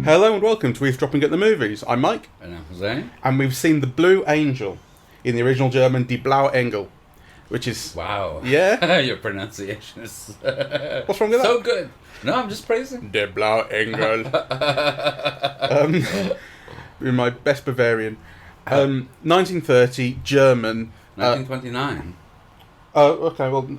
Hello and welcome to Eavesdropping at the Movies. I'm Mike. And I'm José. And we've seen The Blue Angel, in the original German, Die Blaue Engel, which is... Wow. Yeah? Your pronunciation is... What's wrong with that? So good. No, I'm just praising. Die Blaue Engel. In my best Bavarian. 1930, German. 1929. Oh, okay, well,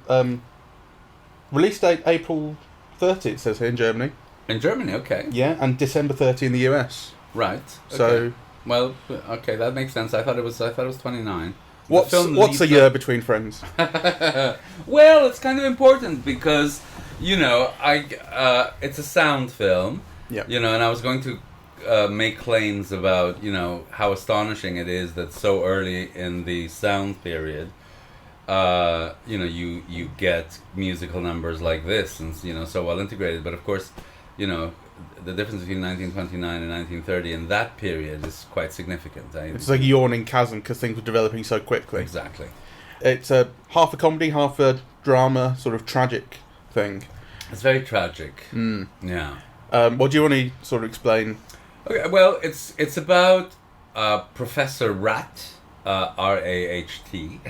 release date April 30, it says here in Germany. In Germany, okay. Yeah, and December 30 in the US. Right. Okay. So... Well, okay, that makes sense. I thought it was 29. What's a year between friends? Well, it's kind of important because, you know, it's a sound film. Yeah. You know, and I was going to make claims about, you know, how astonishing it is that so early in the sound period, you know, you get musical numbers like this and, you know, so well integrated. But of course, you know, the difference between 1929 and 1930 in that period is quite significant. It's like a yawning chasm because things were developing so quickly. Exactly. It's half a comedy, half a drama, sort of tragic thing. It's very tragic. Mm. Yeah. What do you want to sort of explain? Okay, well, it's about Professor Rath, R-A-H-T,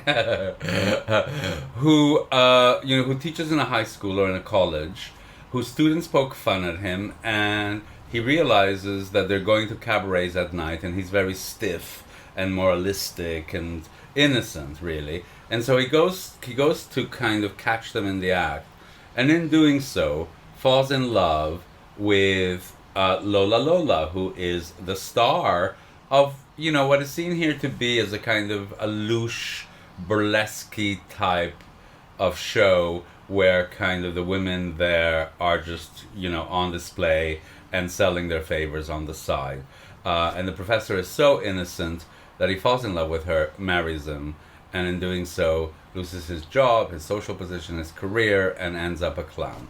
who you know, who teaches in a high school or in a college, whose students poke fun at him, and he realizes that they're going to cabarets at night, and he's very stiff and moralistic and innocent, really. And so he goes to kind of catch them in the act, and in doing so, falls in love with Lola Lola, who is the star of, you know, what is seen here to be as a kind of a louche, burlesque type of show, where kind of the women there are just, you know, on display and selling their favors on the side. And the professor is so innocent that he falls in love with her, marries him, and in doing so loses his job, his social position, his career, and ends up a clown.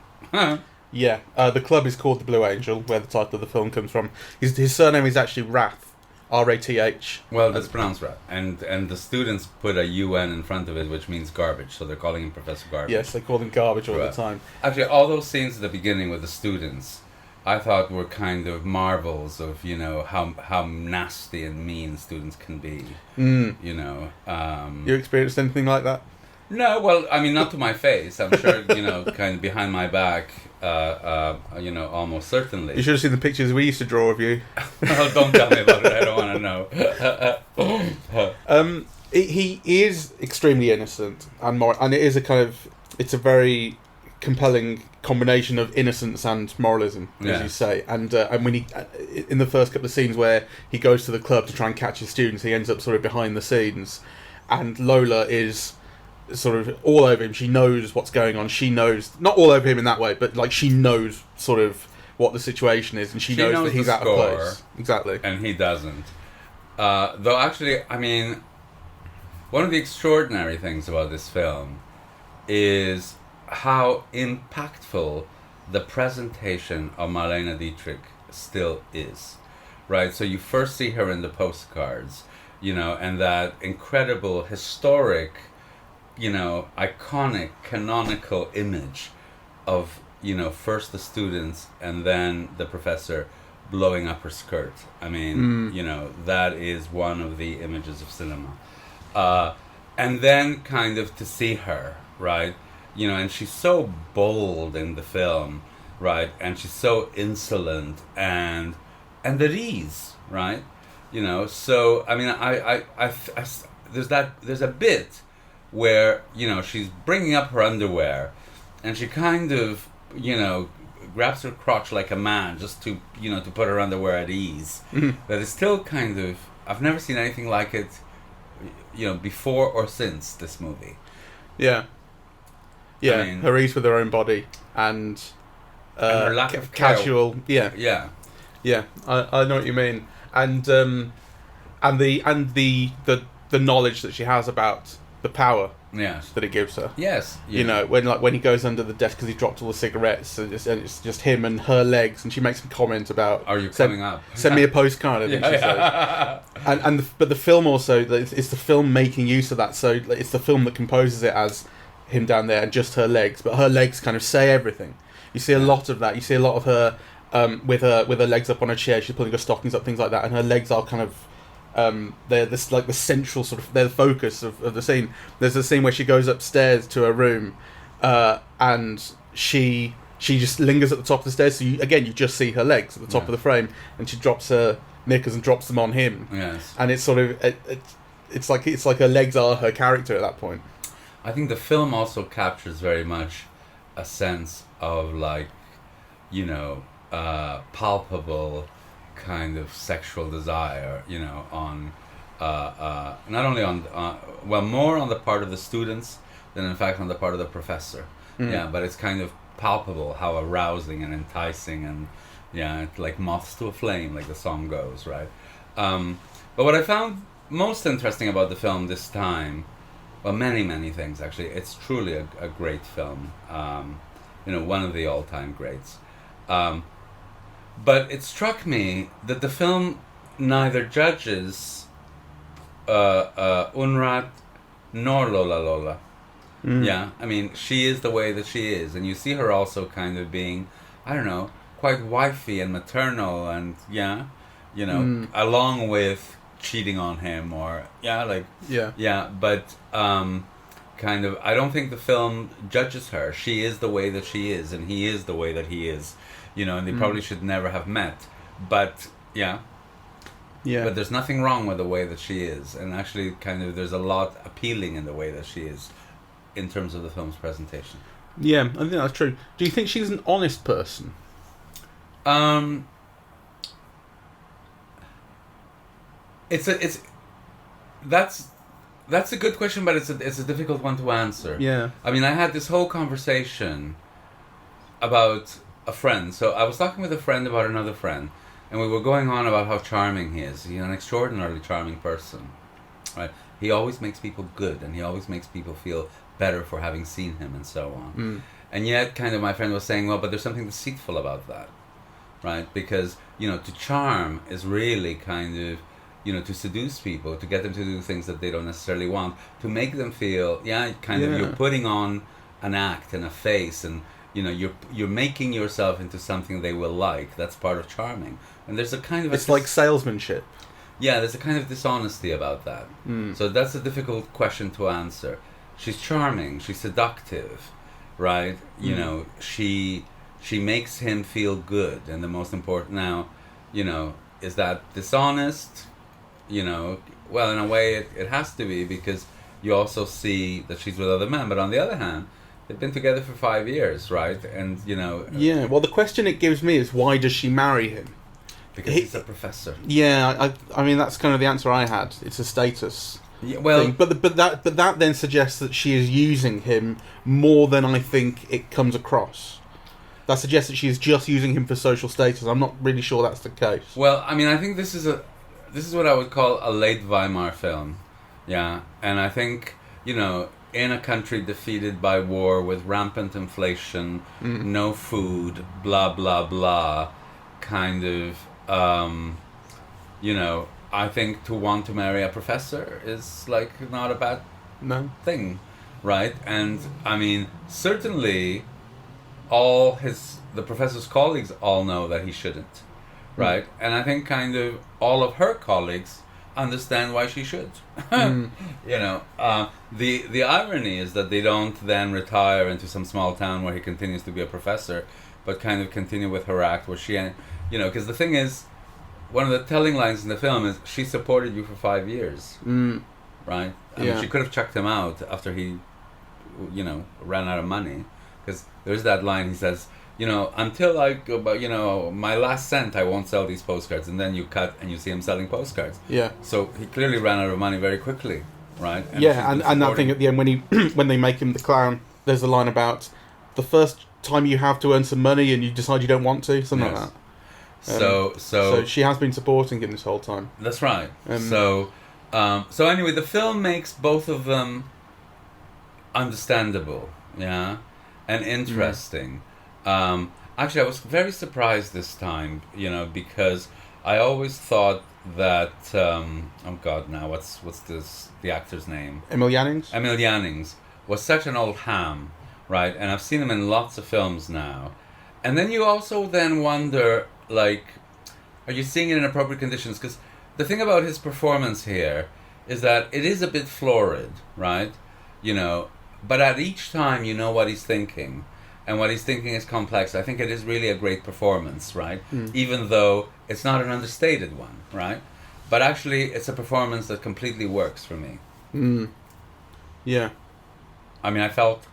Yeah, the club is called the Blue Angel, where the title of the film comes from. His surname is actually Rath. R-A-T-H. Well, that's pronounced right. And the students put a UN in front of it, which means garbage, so they're calling him Professor Garbage. Yes, they call him garbage all the time. Actually, all those scenes at the beginning with the students, I thought were kind of marvels of, you know, how nasty and mean students can be. Mm. You know. You experienced anything like that? No, well, I mean, not to my face. I'm sure, you know, kind of behind my back, you know, almost certainly. You should have seen the pictures we used to draw of you. Oh, don't tell me about it. I don't want to know. He is extremely innocent, and it is it's a very compelling combination of innocence and moralism, as you say. And when he, in the first couple of scenes where he goes to the club to try and catch his students, he ends up sort of behind the scenes, and Lola is sort of all over him. She knows what's going on. She knows, not all over him in that way, but like she knows sort of what the situation is, and she knows that he's out of place. Exactly. And he doesn't. Though actually, I mean, one of the extraordinary things about this film is how impactful the presentation of Marlene Dietrich still is. Right? So you first see her in the postcards, you know, and that incredible historic, you know, iconic, canonical image of, you know, first the students and then the professor blowing up her skirt. I mean, you know, that is one of the images of cinema. And then kind of to see her, right, you know, and she's so bold in the film, right, and she's so insolent and at ease, right, you know. So I mean, I there's a bit where, you know, she's bringing up her underwear, and she kind of, you know, grabs her crotch like a man just to, you know, to put her underwear at ease. Mm-hmm. That is still kind of, I've never seen anything like it, you know, before or since this movie. Yeah. Yeah, I mean, her ease with her own body and her lack of casual. Care. Yeah. I know what you mean, and the knowledge that she has about the power that it gives her. Yes. You know, when he goes under the desk because he dropped all the cigarettes, and it's just him and her legs, and she makes a comment about, "Are you coming up? Send me a postcard," I think she says. But the film also, it's the film making use of that. So it's the film that composes it as him down there and just her legs, but her legs kind of say everything. You see a lot of that. You see a lot of her with her legs up on a chair. She's pulling her stockings up, things like that, and her legs are kind of they're this like the central sort of, they're the focus of the scene. There's a scene where she goes upstairs to her room, and she just lingers at the top of the stairs. So you just see her legs at the top of the frame, and she drops her knickers and drops them on him. Yes. And it's sort of it's like her legs are her character at that point. I think the film also captures very much a sense of like, you know, palpable kind of sexual desire, you know, on not only on well, more on the part of the students than in fact on the part of the professor. Yeah, but it's kind of palpable how arousing and enticing, and yeah, like moths to a flame, like the song goes, right? But what I found most interesting about the film this time, well, many things actually. It's truly a great film. You know, one of the all-time greats. But it struck me that the film neither judges Unrat nor Lola Lola. Yeah, I mean, she is the way that she is, and you see her also kind of being, I don't know, quite wifey and maternal, and yeah, you know, along with cheating on him, or but kind of, I don't think the film judges her. She is the way that she is, and he is the way that he is, you know, and they probably should never have met, but but there's nothing wrong with the way that she is, and actually kind of there's a lot appealing in the way that she is in terms of the film's presentation. Yeah, I think that's true. Do you think she's an honest person? That's a good question, but it's a difficult one to answer. Yeah. I mean, I had this whole conversation about a friend. So I was talking with a friend about another friend, and we were going on about how charming he is. He's an extraordinarily charming person, right? He always makes people good, and he always makes people feel better for having seen him, and so on. And yet, kind of, my friend was saying, well, but there's something deceitful about that, right? Because, you know, to charm is really kind of, you know, to seduce people, to get them to do things that they don't necessarily want, to make them feel, you're putting on an act and a face, and, you know, you're making yourself into something they will like. That's part of charming. And there's a kind of... It's like salesmanship. Yeah, there's a kind of dishonesty about that. So that's a difficult question to answer. She's charming, she's seductive, right? You know, she makes him feel good, and the most important now, you know, is that dishonest? You know, well, in a way it has to be, because you also see that she's with other men, but on the other hand, they've been together for 5 years, right? And, you know... Yeah, well, the question it gives me is, why does she marry him? Because he's a professor. Yeah, I mean, that's kind of the answer I had. It's a status thing. But that then suggests that she is using him more than I think it comes across. That suggests that she is just using him for social status. I'm not really sure that's the case. Well, I mean, I think this is what I would call a late Weimar film. Yeah, and I think, you know, in a country defeated by war, with rampant inflation, no food, blah, blah, blah, kind of, you know, I think to want to marry a professor is, like, not a bad thing, right? And, I mean, certainly the professor's colleagues all know that he shouldn't, right? And I think kind of all of her colleagues understand why she should. You know, the irony is that they don't then retire into some small town where he continues to be a professor, but kind of continue with her act where she, you know, because the thing is, one of the telling lines in the film is, she supported you for 5 years, right? I mean, she could have chucked him out after he, you know, ran out of money, because there's that line, he says, you know, until I go, you know, my last cent, I won't sell these postcards. And then you cut and you see him selling postcards. Yeah. So he clearly ran out of money very quickly, right? And and that thing at the end, when they make him the clown, there's a line about the first time you have to earn some money and you decide you don't want to, something like that. So she has been supporting him this whole time. That's right. So anyway, the film makes both of them understandable, and interesting. Actually, I was very surprised this time, you know, because I always thought that what's the actor's name? Emil Jannings. Emil Jannings was such an old ham, right? And I've seen him in lots of films now. And then you also then wonder, like, are you seeing it in appropriate conditions? Because the thing about his performance here is that it is a bit florid, right? You know, but at each time you know what he's thinking. And what he's thinking is complex. I think it is really a great performance, right? Even though it's not an understated one, right? But actually, it's a performance that completely works for me. Yeah. I mean, I felt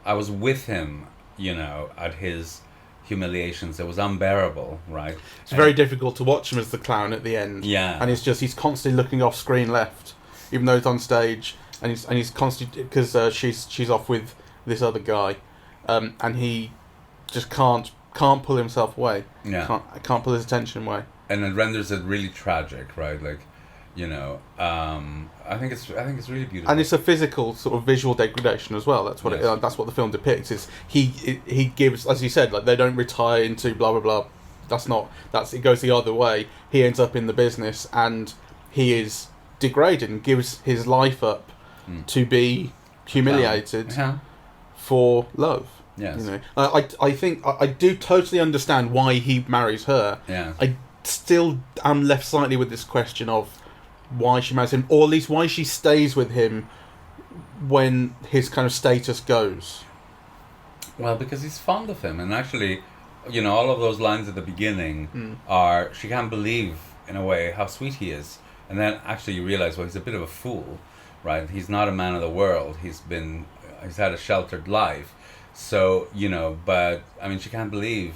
I was with him, you know, at his humiliations. It was unbearable, right? It's very difficult to watch him as the clown at the end. Yeah. And he's constantly looking off screen left, even though he's on stage, and he's constantly, because she's off with this other guy, and he just can't pull himself away. Yeah. Can't pull his attention away. And it renders it really tragic, right? Like, you know, I think it's really beautiful. And it's a physical sort of visual degradation as well. That's what Yes. that's what the film depicts. Is he gives, as you said, like they don't retire into blah blah blah. It goes the other way. He ends up in the business and he is degraded and gives his life up to be humiliated for love. Yes. You know, I think I do totally understand why he marries her. Yeah. I still am left slightly with this question of why she marries him, or at least why she stays with him when his kind of status goes. Well, because he's fond of him, and actually, you know, all of those lines at the beginning are, she can't believe, in a way, how sweet he is. And then actually you realize, well, he's a bit of a fool, right? He's not a man of the world. He's had a sheltered life. So, you know, but, I mean, she can't believe.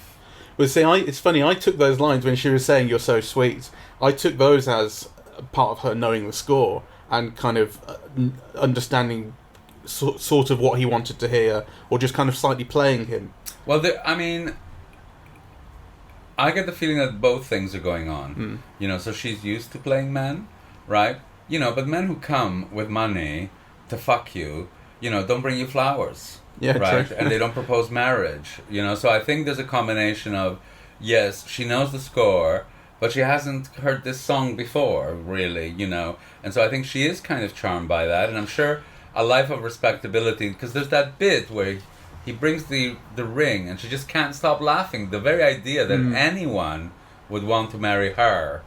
Well, see, it's funny, I took those lines when she was saying, "You're so sweet," I took those as part of her knowing the score and kind of understanding sort of what he wanted to hear, or just kind of slightly playing him. Well, I mean, I get the feeling that both things are going on. You know, so she's used to playing men, right? You know, but men who come with money to fuck you, you know, don't bring you flowers. Yeah, right? true. And they don't propose marriage, you know? So I think there's a combination of, yes, she knows the score, but she hasn't heard this song before, really, you know? And so I think she is kind of charmed by that, and I'm sure a life of respectability, because there's that bit where he brings the ring, and she just can't stop laughing. The very idea that anyone would want to marry her,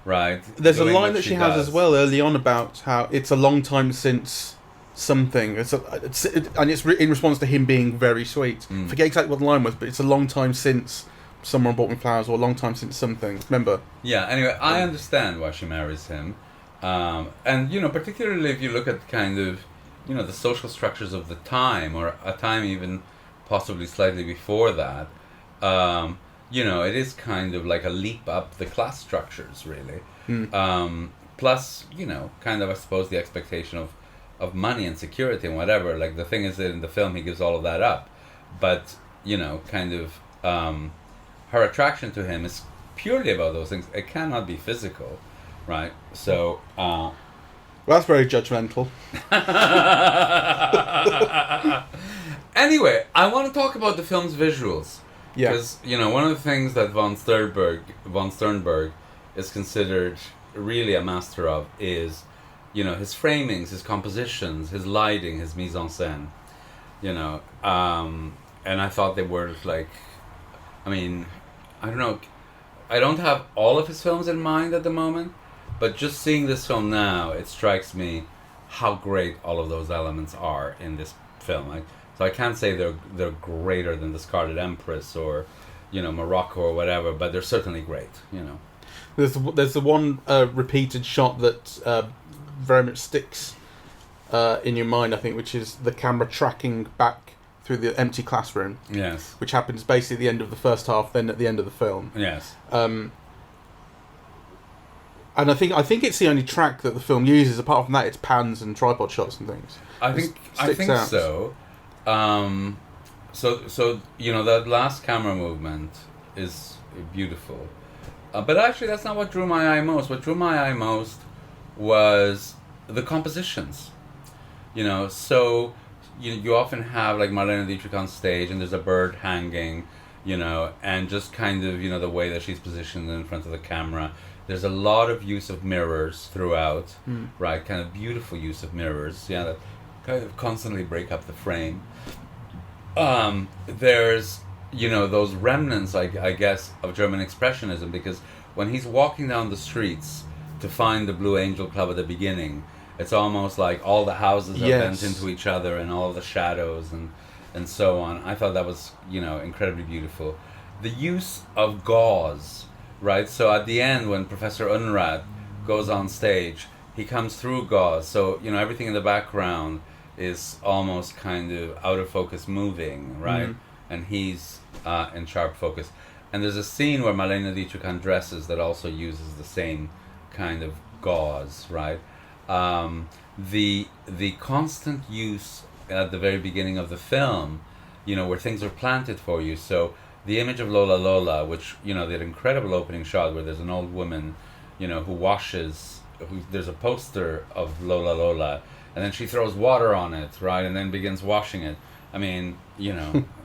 right? There's a line that she has as well early on about how it's a long time since something. It's in response to him being very sweet. Forget exactly what the line was, but it's a long time since someone bought me flowers, or a long time since something. Remember? Yeah. Anyway, I understand why she marries him, and you know, particularly if you look at kind of, you know, the social structures of the time, or a time even possibly slightly before that. You know, it is kind of like a leap up the class structures, really. Plus, you know, kind of, I suppose, the expectation of money and security and whatever. Like, the thing is that in the film he gives all of that up, but, you know, kind of her attraction to him is purely about those things. It cannot be physical, right? So well, that's very judgmental. Anyway, I want to talk about the film's visuals. Yeah. Because, you know, one of the things that von Sternberg is considered really a master of is, you know, his framings, his compositions, his lighting, his mise en scène, you know, and I thought they were like, I mean, I don't know, I don't have all of his films in mind at the moment, but just seeing this film now, it strikes me how great all of those elements are in this film. So I can't say they're greater than The Scarlet Empress or, you know, Morocco or whatever, but they're certainly great, you know. There's the one repeated shot that very much sticks in your mind, I think, which is the camera tracking back through the empty classroom. Yes. Which happens basically at the end of the first half, then at the end of the film. Yes. And I think it's the only track that the film uses. Apart from that, it's pans and tripod shots and things. I think out. so. So you know, that last camera movement is beautiful, but actually that's not what drew my eye most. What drew my eye most was the compositions. You know, so you often have like Marlene Dietrich on stage, and there's a bird hanging, you know, and just kind of, you know, the way that she's positioned in front of the camera. There's a lot of use of mirrors throughout, right? Kind of beautiful use of mirrors. Yeah, that kind of constantly break up the frame. There's, those remnants, I guess, of German Expressionism, because when he's walking down the streets to find the Blue Angel Club at the beginning, it's almost like all the houses are bent into each other and all the shadows and so on. I thought that was, incredibly beautiful. The use of gauze, right? So at the end, when Professor Rath goes on stage, he comes through gauze. So, everything in the background is almost kind of out of focus moving, right? And he's in sharp focus. And there's a scene where Marlene Dietrich undresses that also uses the same kind of gauze, right? The constant use at the very beginning of the film, where things are planted for you. So the image of Lola Lola, which, that incredible opening shot where there's an old woman, who washes, there's a poster of Lola Lola, and then she throws water on it, right, and then begins washing it. I mean,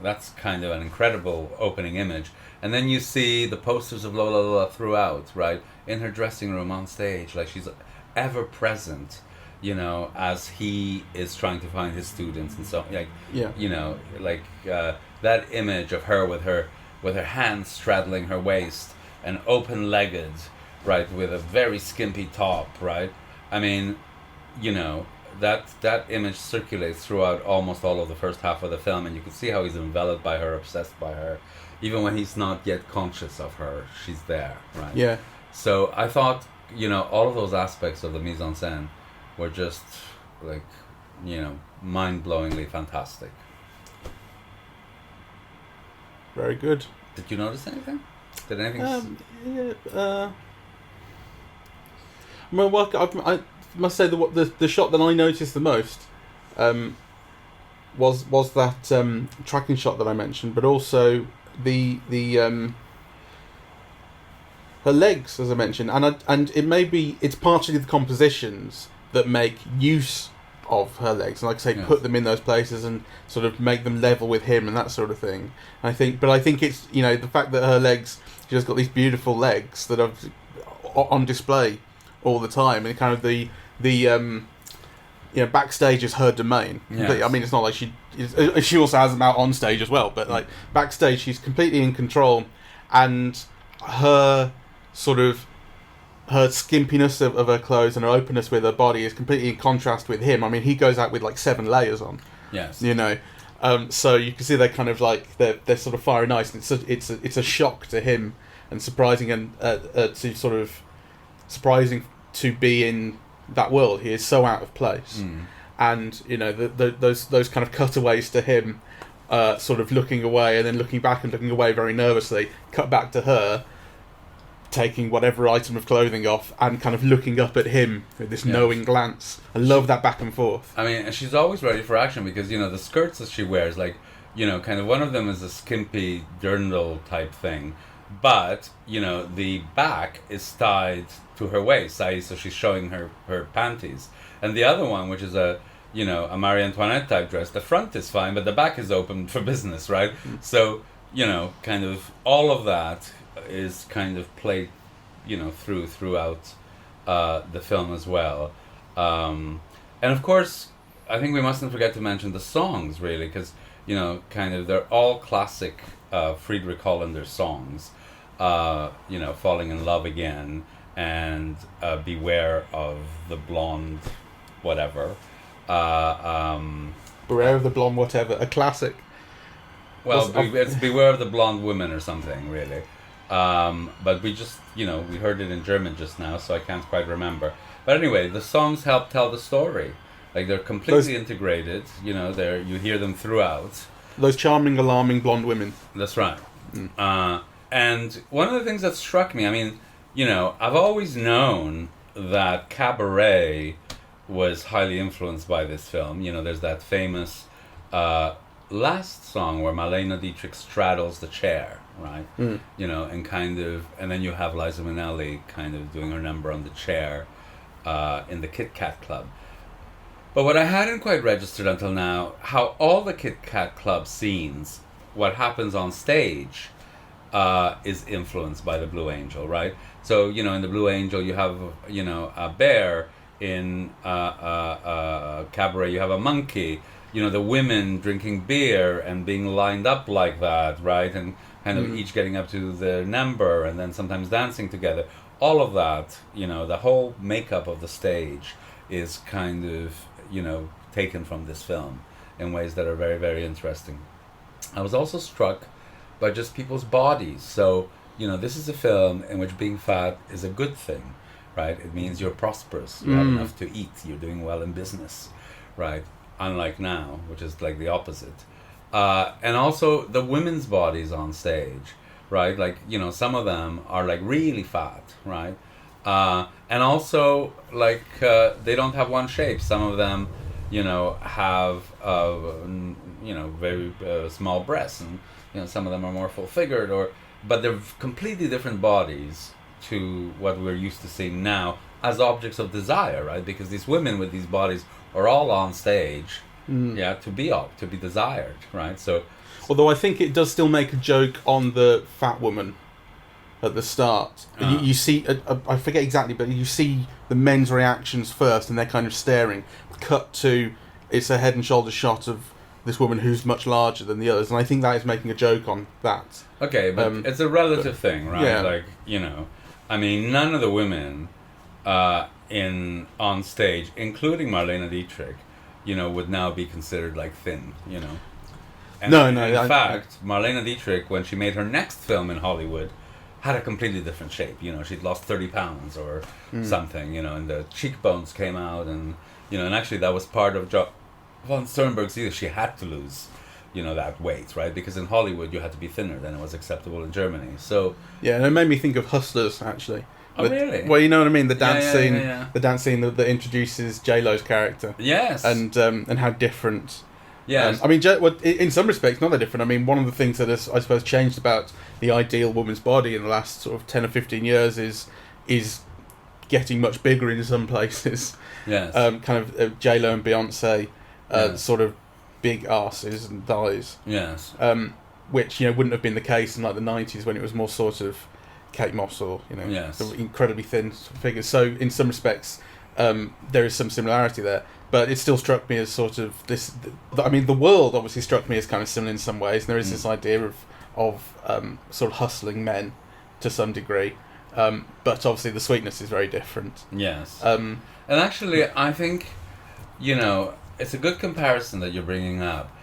that's kind of an incredible opening image. And then you see the posters of Lola Lola throughout, right, in her dressing room, on stage, like she's ever present, as he is trying to find his students and so, that image of her with her hands straddling her waist and open-legged, right, with a very skimpy top, right? I mean, that image circulates throughout almost all of the first half of the film, and you can see how he's enveloped by her, obsessed by her. Even when he's not yet conscious of her, she's there, right? Yeah. So I thought, all of those aspects of the mise en scène were just, like, mind-blowingly fantastic. Very good. Did you notice anything? Did anything... I must say the shot that I noticed the most was that tracking shot that I mentioned, but also the her legs, as I mentioned, and it's partially the compositions that make use of her legs, and like I say, put them in those places and sort of make them level with him and that sort of thing. I think it's the fact that her legs, she's just got these beautiful legs that are on display all the time, and kind of the backstage is her domain. Yes. I mean, it's not like she also has them out on stage as well, but like backstage, she's completely in control, and her sort of her skimpiness of her clothes and her openness with her body is completely in contrast with him. I mean, he goes out with like 7 layers on. Yes. So you can see they're kind of like they're sort of fire and ice, and it's a shock to him and surprising, and to sort of surprising to be in that world. He is so out of place, and those kind of cutaways to him, sort of looking away and then looking back and looking away very nervously. Cut back to her taking whatever item of clothing off and kind of looking up at him with this knowing glance. I love that back and forth. I mean, she's always ready for action because, the skirts that she wears, like, kind of one of them is a skimpy dirndl type thing, but, the back is tied to her waist, so she's showing her panties. And the other one, which is a Marie Antoinette type dress, the front is fine, but the back is open for business, right? So, kind of all of that is kind of played, throughout the film as well. And of course, I think we mustn't forget to mention the songs, really, because, kind of they're all classic Friedrich Hollander songs. Falling in Love Again and Beware of the Blonde Whatever. Beware of the Blonde Whatever, a classic. Well, it's Beware of the Blonde Women or something, really. But we just, we heard it in German just now, so I can't quite remember. But anyway, the songs help tell the story. Like, they're completely integrated, you hear them throughout. Those charming, alarming blonde women. That's right. And one of the things that struck me, I mean, I've always known that Cabaret was highly influenced by this film. There's that famous last song where Marlene Dietrich straddles the chair, right? And kind of, and then you have Liza Minnelli kind of doing her number on the chair in the Kit Kat Club. But what I hadn't quite registered until now, how all the Kit Kat Club scenes, what happens on stage, is influenced by the Blue Angel, right? So, in the Blue Angel, you have, a bear in cabaret you have a monkey. You know, the women drinking beer and being lined up like that, right? And kind of each getting up to their number and then sometimes dancing together. All of that, you know, the whole makeup of the stage is kind of, you know, taken from this film in ways that are very, very interesting. I was also struck by just people's bodies. So, you know, this is a film in which being fat is a good thing, right? It means you're prosperous, you have enough to eat, you're doing well in business, right? Unlike now, which is like the opposite. And also the women's bodies on stage, right? Like, you know, some of them are like really fat, right? And also like they don't have one shape. Some of them, you know, have you know, very small breasts, and you know, some of them are more full figured, but they're completely different bodies to what we're used to seeing now as objects of desire, right? Because these women with these bodies are all on stage, to be desired, right? So, although I think it does still make a joke on the fat woman at the start. You see, I forget exactly, but you see the men's reactions first, and they're kind of staring. Cut to, it's a head and shoulders shot of this woman who's much larger than the others, and I think that is making a joke on that. Okay, but it's a relative thing, right? Yeah. Like, you know, I mean, none of the women on stage, including Marlene Dietrich, you know, would now be considered like thin, you know. And in fact, Marlene Dietrich, when she made her next film in Hollywood, had a completely different shape. You know, she'd lost 30 pounds or something, you know, and the cheekbones came out, and, you know, and actually that was part of von Sternberg's either. She had to lose, you know, that weight, right? Because in Hollywood you had to be thinner than it was acceptable in Germany. So yeah, and it made me think of Hustlers, actually. Oh, really? Well, you know what I mean. The dance scene, the dance scene that introduces J-Lo's character. Yes. And how different. Yes. I mean, in some respects, not that different. I mean, one of the things that has, I suppose, changed about the ideal woman's body in the last sort of 10 or 15 years is getting much bigger in some places. Yes. Kind of J-Lo and Beyonce, sort of big asses and thighs. Yes. Which, you know, wouldn't have been the case in like the 90s when it was more sort of Kate Moss or, you know, the incredibly thin figures. So in some respects, there is some similarity there. But it still struck me as sort of this. I mean, the world obviously struck me as kind of similar in some ways. And there is this idea of sort of hustling men to some degree. But obviously the sweetness is very different. Yes. And actually, I think, you know, it's a good comparison that you're bringing up.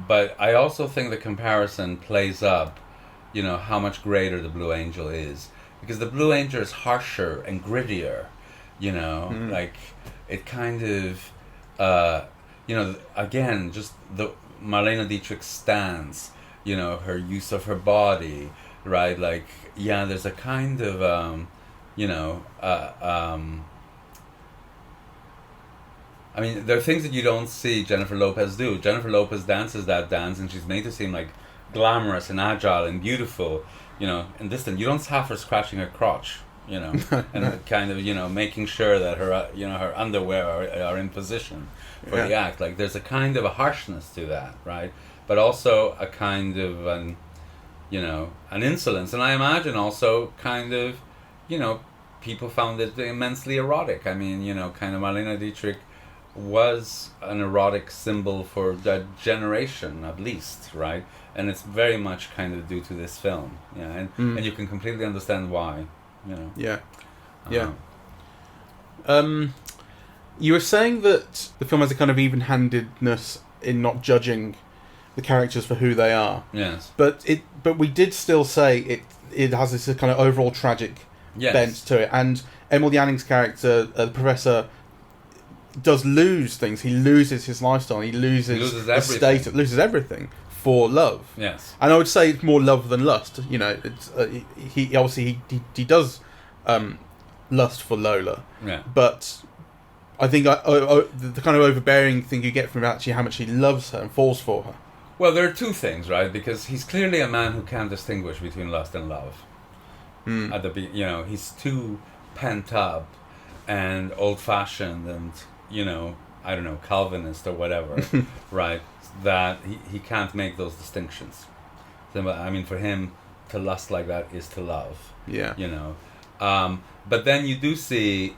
But I also think the comparison plays up, you know, how much greater the Blue Angel is. Because the Blue Angel is harsher and grittier, you know, like it kind of, you know, again, just the Marlene Dietrich stance, you know, her use of her body, right? Like, yeah, there's a kind of, you know, I mean, there are things that you don't see Jennifer Lopez do. Jennifer Lopez dances that dance, and she's made to seem like glamorous and agile and beautiful, you know, and distant. You don't have her scratching her crotch, you know, and kind of, you know, making sure that her, you know, her underwear are in position for the act. Like, there's a kind of a harshness to that, right? But also a kind of an, you know, an insolence. And I imagine also kind of, you know, people found it immensely erotic. I mean, you know, kind of Marlene Dietrich was an erotic symbol for that generation, at least, right? And it's very much kind of due to this film, and you can completely understand why, you know. You were saying that the film has a kind of even-handedness in not judging the characters for who they are. Yes. But we did still say it has this kind of overall tragic bent to it, and Emil Jannings' character, the Professor, does lose things. He loses his lifestyle. He loses estate. Loses everything for love. Yes. And I would say it's more love than lust. You know, it's he obviously he does lust for Lola. Yeah. But I think the kind of overbearing thing you get from actually how much he loves her and falls for her. Well, there are two things, right? Because he's clearly a man who can't distinguish between lust and love. At the you know, he's too pent up and old-fashioned and, you know, I don't know, Calvinist or whatever, right? That he can't make those distinctions. So, I mean, for him, to lust like that is to love. Yeah. You know. But then you do see,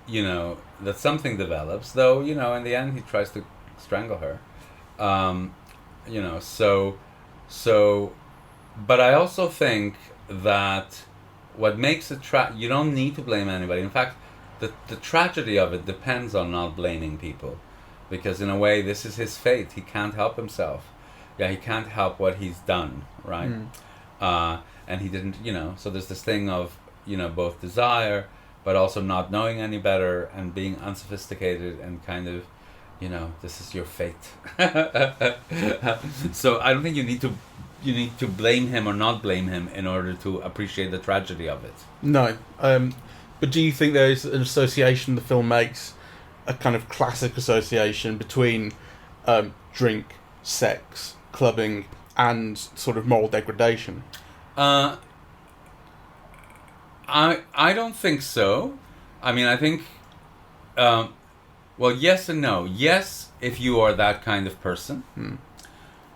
you know, that something develops, though, in the end he tries to strangle her. But I also think that what makes it you don't need to blame anybody. In fact, the tragedy of it depends on not blaming people, because in a way this is his fate. He can't help himself. He can't help what he's done, right? And he didn't, so there's this thing of, both desire, but also not knowing any better and being unsophisticated and kind of, this is your fate. So I don't think you need to blame him or not blame him in order to appreciate the tragedy of it. No. But do you think there is an association the film makes, a kind of classic association between drink, sex, clubbing, and sort of moral degradation? I don't think so. I mean, I think, well, yes and no. Yes, if you are that kind of person,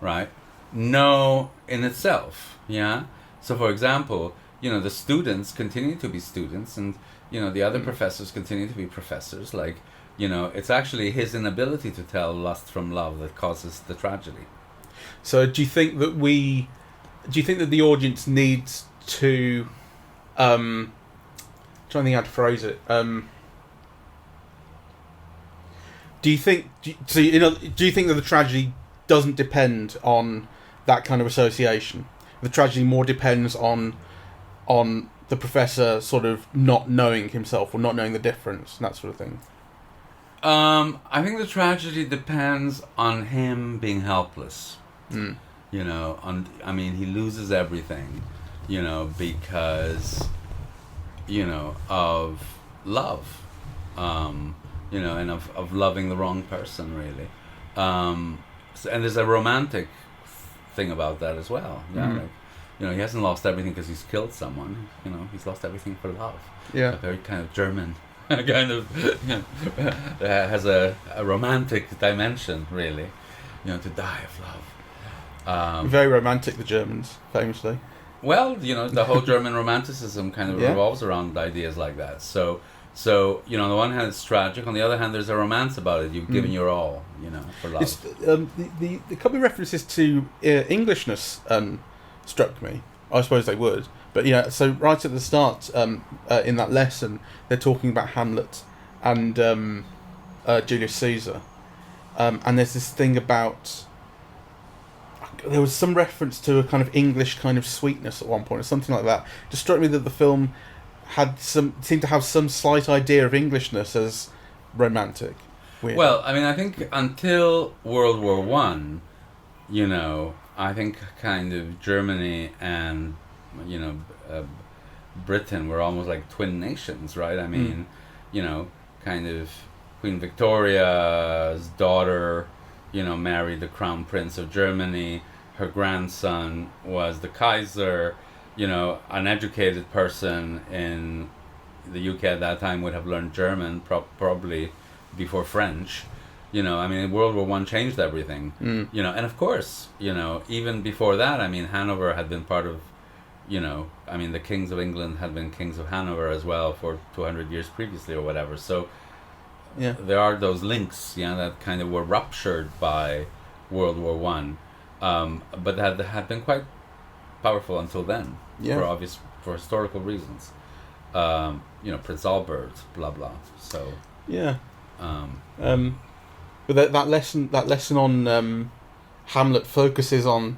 right? No, in itself, yeah? So, for example, the students continue to be students, and, the other professors continue to be professors. Like, it's actually his inability to tell lust from love that causes the tragedy. So do you think that the audience needs to, trying to think how to phrase it, do you think that the tragedy doesn't depend on that kind of association? The tragedy more depends on the professor sort of not knowing himself or not knowing the difference and that sort of thing. I think the tragedy depends on him being helpless. He loses everything, because, of love, and of loving the wrong person, really. And there's a romantic thing about that as well. He hasn't lost everything because he's killed someone. He's lost everything for love. Yeah. A very kind of German kind of, has a romantic dimension, really. To die of love. Very romantic, the Germans, famously. Well, the whole German romanticism kind of revolves around ideas like that. So on the one hand it's tragic, on the other hand there's a romance about it. You've given your all, for love. It's, the couple of references to Englishness struck me. I suppose they would. But so right at the start, in that lesson, they're talking about Hamlet and Julius Caesar. And there's this thing about... There was some reference to a kind of English kind of sweetness at one point, or something like that. It just struck me that the film seemed to have some slight idea of Englishness as romantic. Weird. Well, I think until World War One, I think kind of Germany and Britain were almost like twin nations, right? Kind of Queen Victoria's daughter, married the Crown Prince of Germany. Her grandson was the Kaiser. An educated person in the UK at that time would have learned German probably before French. World War One changed everything. And of course, even before that, Hanover had been part of, the kings of England had been kings of Hanover as well for 200 years previously or whatever. So there are those links, that kind of were ruptured by World War One, but that had been quite powerful until then, for historical reasons. Prince Albert, blah blah. So but that lesson on Hamlet focuses on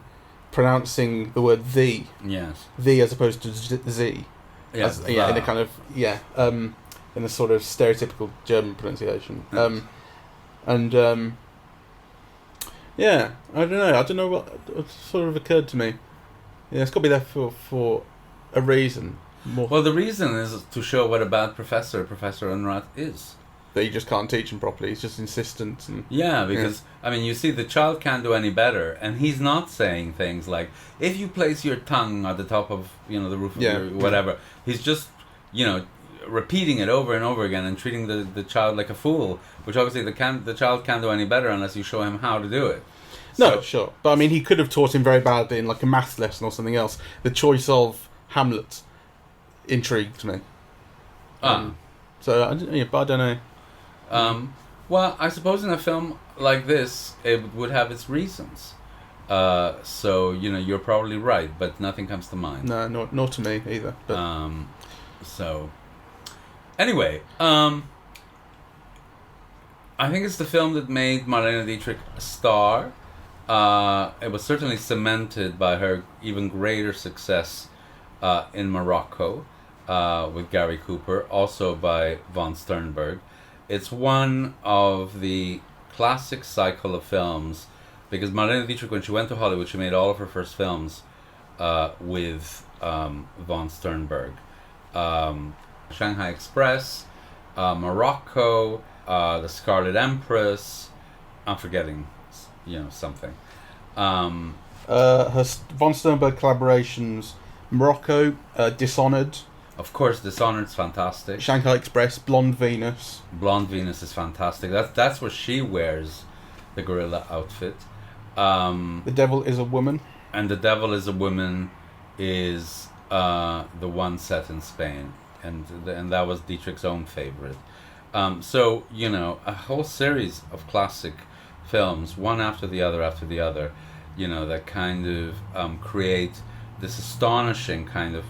pronouncing the word "the." Yes. "The" as opposed to "z." Yes. In a kind of in a sort of stereotypical German pronunciation. I don't know what sort of occurred to me. Yeah, it's got to be there for a reason. More. Well, the reason is to show what a bad Professor Rath is. That you just can't teach him properly. He's just insistent. And, because, you see, the child can't do any better, and he's not saying things like, if you place your tongue at the top of, the roof of your whatever. He's just, repeating it over and over again and treating the child like a fool, which obviously the child can't do any better unless you show him how to do it. No, sure. But, he could have taught him very badly in, like, a maths lesson or something else. The choice of Hamlet intrigued me. So, but I don't know. Well, I suppose in a film like this, it would have its reasons. So, you're probably right, but nothing comes to mind. No, not to me either. But. So, anyway, I think it's the film that made Marlene Dietrich a star. It was certainly cemented by her even greater success in Morocco with Gary Cooper, also by von Sternberg. It's one of the classic cycle of films, because Marlene Dietrich, when she went to Hollywood, she made all of her first films with von Sternberg. Shanghai Express, Morocco, The Scarlet Empress. I'm forgetting, something. Her von Sternberg collaborations: Morocco, Dishonored. Of course, Dishonored's fantastic. Shanghai Express, Blonde Venus. Blonde Venus is fantastic. That's where she wears the gorilla outfit. The Devil is a Woman. And The Devil is a Woman is the one set in Spain, and that was Dietrich's own favorite. So a whole series of classic films, one after the other, that kind of create this astonishing kind of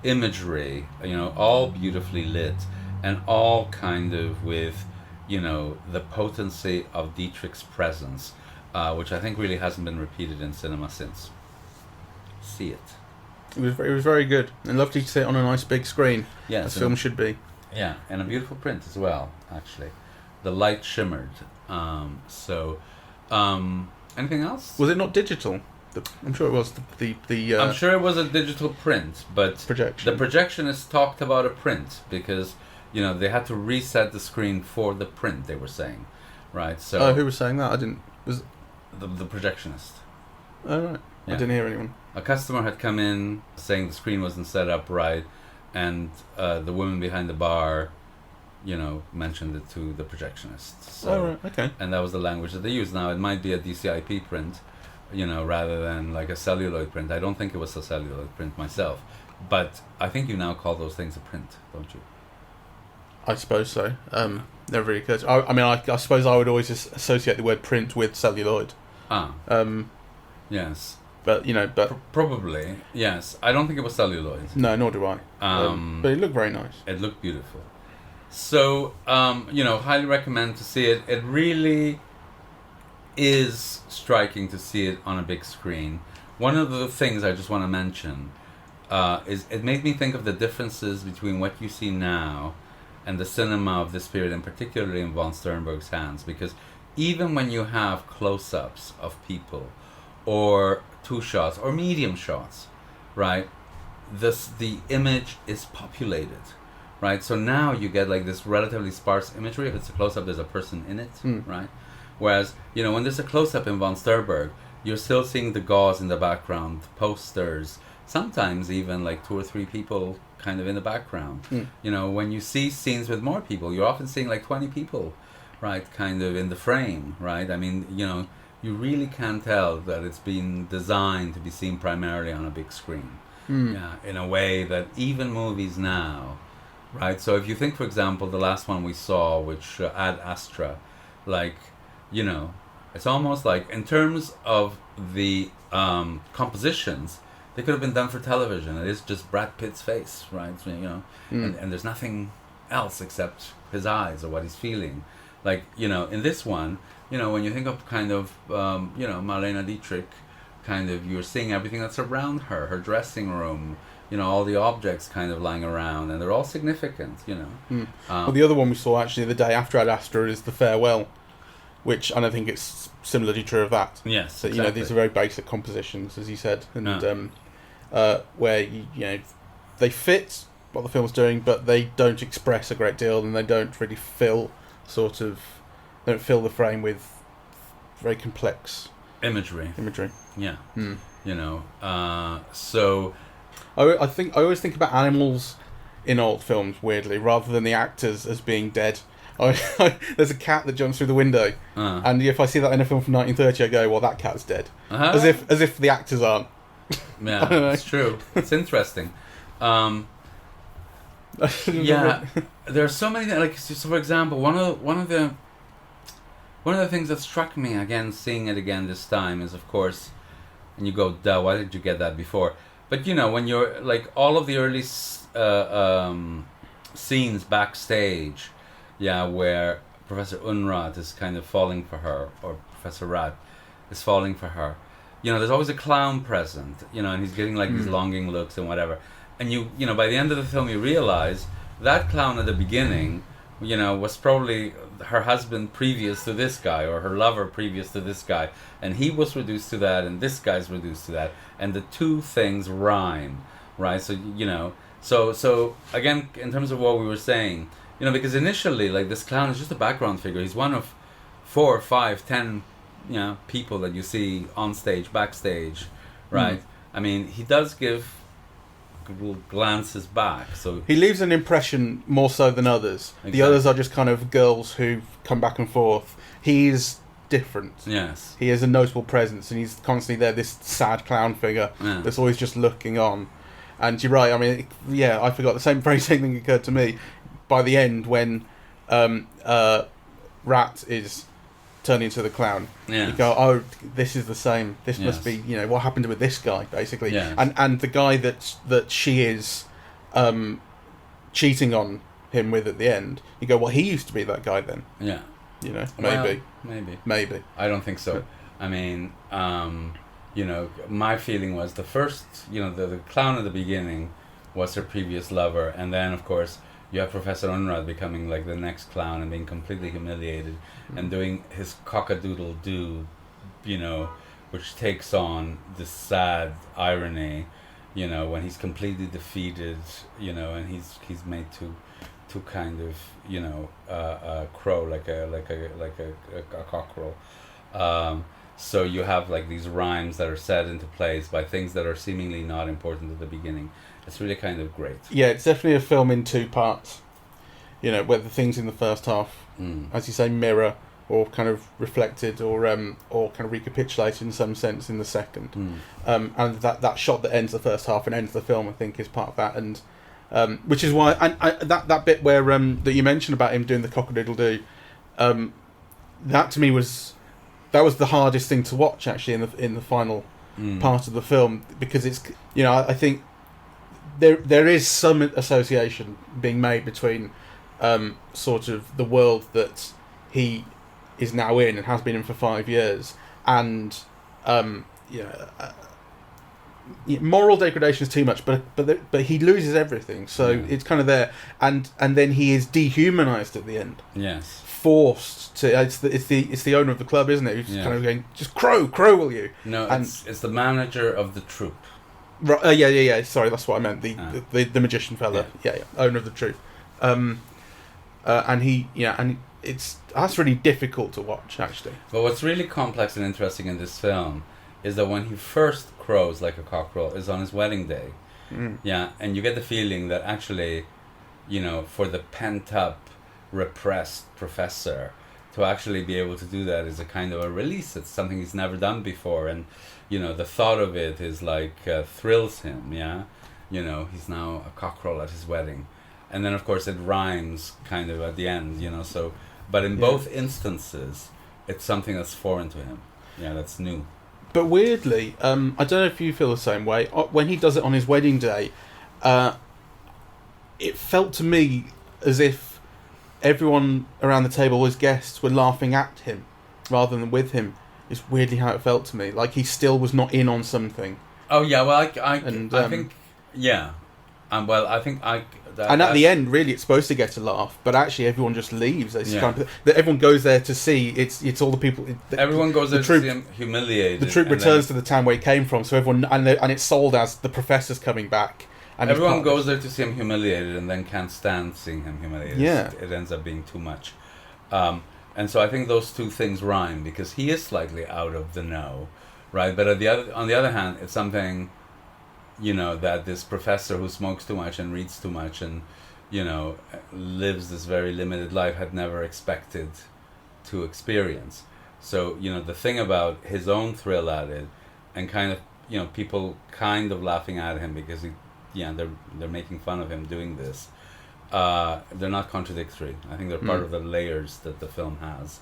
imagery, all beautifully lit, and all kind of with, the potency of Dietrich's presence, which I think really hasn't been repeated in cinema since. See it. It was very good, and lovely to see it on a nice big screen. Yeah, as film should be. Yeah, and a beautiful print as well. Actually, the light shimmered. Anything else? Was it not digital? I'm sure it was the I'm sure it was a digital print, but projection. The projectionist talked about a print because they had to reset the screen for the print. They were saying, right? So who was saying that? I didn't. Was the projectionist? Oh right, yeah. I didn't hear anyone. A customer had come in saying the screen wasn't set up right, and the woman behind the bar, mentioned it to the projectionist. So, right, okay. And that was the language that they used. Now it might be a DCIP print, rather than like a celluloid print. I don't think it was a celluloid print myself, but I think you now call those things a print, don't you? I suppose so. Never really occurred. I suppose I would always associate the word print with celluloid. Yes. But probably yes. I don't think it was celluloid. No, nor do I. But it looked very nice. It looked beautiful. So highly recommend to see it. It really is striking to see it on a big screen. One of the things I just want to mention is it made me think of the differences between what you see now and the cinema of this period, and particularly in von Sternberg's hands, because even when you have close-ups of people, or two shots, or medium shots, right, the image is populated, right? So now you get like this relatively sparse imagery. If it's a close-up, there's a person in it, right? Whereas, when there's a close-up in von Sternberg, you're still seeing the gauze in the background, posters, sometimes even like 2 or 3 people kind of in the background. When you see scenes with more people, you're often seeing like 20 people, right, kind of in the frame, right? I mean, you really can tell that it's been designed to be seen primarily on a big screen. Yeah, in a way that even movies now, right? So if you think, for example, the last one we saw, which Ad Astra, like, it's almost like, in terms of the compositions, they could have been done for television. It is just Brad Pitt's face, right? And there's nothing else except his eyes or what he's feeling. Like, in this one, when you think of kind of, Marlene Dietrich, kind of, you're seeing everything that's around her, her dressing room, all the objects kind of lying around, and they're all significant, Well, the other one we saw actually the day after Ad Astra is The Farewell, which I don't think it's similarly true of that. Yes, so, exactly. These are very basic compositions, as you said, and where, they fit what the film's doing, but they don't express a great deal, and they don't really fill the frame with very complex imagery. Yeah. So I always think about animals in old films, weirdly, rather than the actors as being dead. There's a cat that jumps through the window, and if I see that in a film from 1930, I go, "Well, that cat's dead," as if the actors aren't. Yeah, it's true. It's interesting. Yeah, there are so many things. Like, so for example, one of the things that struck me again, seeing it again this time, is of course, and you go, duh, why did you get that before? But you know, when you're like all of the early scenes backstage, yeah, where Professor Unrat is kind of falling for her, or Professor Rath is falling for her. You know, there's always a clown present, you know, and he's getting like these longing looks and whatever. And you know, by the end of the film, you realize that clown at the beginning, you know, was probably her husband previous to this guy, or her lover previous to this guy, and he was reduced to that, and this guy's reduced to that, and the two things rhyme, right? So you know, so again, in terms of what we were saying, you know, because initially, like, this clown is just a background figure. He's one of 4, 5, 10, you know, people that you see on stage, backstage, right? I mean, he does give little glances back, so he leaves an impression more so than others. Exactly. The others are just kind of girls who come back and forth. He's different. Yes, he has a notable presence, and he's constantly there, this sad clown figure that's always just looking on. And you're right, I mean, yeah, I forgot, the very same thing occurred to me by the end when Rat is turning into the clown. Yes. You go, oh, this is the same. This must be, you know, what happened with this guy, basically. Yes. And the guy that she is cheating on him with at the end, you go, well, he used to be that guy then. Yeah. You know, maybe. Well, maybe. I don't think so. I mean, you know, my feeling was the first, you know, the clown at the beginning was her previous lover, and then, of course, you have Professor Unrat becoming like the next clown and being completely humiliated and doing his cock-a-doodle-doo, you know, which takes on this sad irony, you know, when he's completely defeated, you know, and he's made to kind of, you know, crow like a cockerel. So you have like these rhymes that are set into place by things that are seemingly not important at the beginning. It's really kind of great. Yeah, it's definitely a film in two parts. You know, where the things in the first half, as you say, mirror or kind of reflected or kind of recapitulated in some sense in the second. And that shot that ends the first half and ends the film, I think, is part of that. And which is why that bit where that you mentioned about him doing the cock-a-doodle-doo, that to me was the hardest thing to watch actually in the final part of the film, because it's, you know, I think there is some association being made between sort of the world that he is now in and has been in for 5 years, and moral degradation is too much, but he loses everything, so it's kind of there, and then he is dehumanized at the end. Yes. Forced to. It's the owner of the club, isn't it? Who's kind of going, just crow, will you? No, it's the manager of the troupe. Right, yeah. Sorry, that's what I meant. The magician fella. Yeah. Owner of the troupe. And he, and that's really difficult to watch actually. But what's really complex and interesting in this film is that when he first crows like a cockerel is on his wedding day. Yeah, and you get the feeling that actually, you know, for the pent up, repressed professor to actually be able to do that is a kind of a release. It's something he's never done before, and you know, the thought of it is like thrills him. Yeah, you know, he's now a cockerel at his wedding, and then of course it rhymes kind of at the end. You know, so but in both instances, it's something that's foreign to him. Yeah, that's new. But weirdly, I don't know if you feel the same way. When he does it on his wedding day, it felt to me as if everyone around the table, his guests, were laughing at him rather than with him. It's weirdly how it felt to me. Like he still was not in on something. Oh yeah, well I think yeah, well I think and at the end, really, it's supposed to get a laugh, but actually, everyone just leaves. It's kind of, everyone goes there to see. It's all the people. Everyone goes there to see him humiliated. The troupe returns to the town where he came from, so everyone and it's sold as the professor's coming back. And everyone goes there to see him humiliated, and then can't stand seeing him humiliated. Yeah, it ends up being too much. And so I think those two things rhyme because he is slightly out of the know, right? But on the other hand, it's something, you know, that this professor who smokes too much and reads too much and, you know, lives this very limited life had never expected to experience. So, you know, the thing about his own thrill at it and kind of, you know, people kind of laughing at him because they're making fun of him doing this. they're not contradictory. I think they're part of the layers that the film has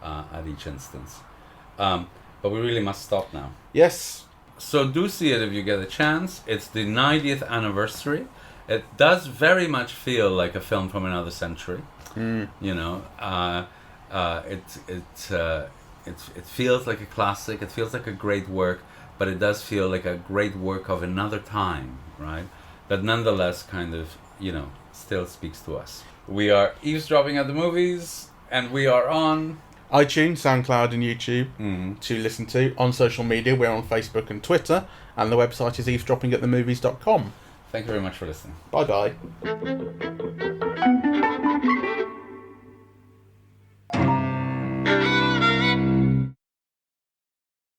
at each instance. But we really must stop now. Yes. So do see it if you get a chance. It's the 90th anniversary. It does very much feel like a film from another century. You know, it feels like a classic. It feels like a great work, but it does feel like a great work of another time, right? But nonetheless, kind of, you know, still speaks to us. We are eavesdropping at the movies, and we are on iTunes, SoundCloud and YouTube to listen to. On social media, we're on Facebook and Twitter, and the website is eavesdroppingatthemovies.com. Thank you very much for listening. Bye-bye.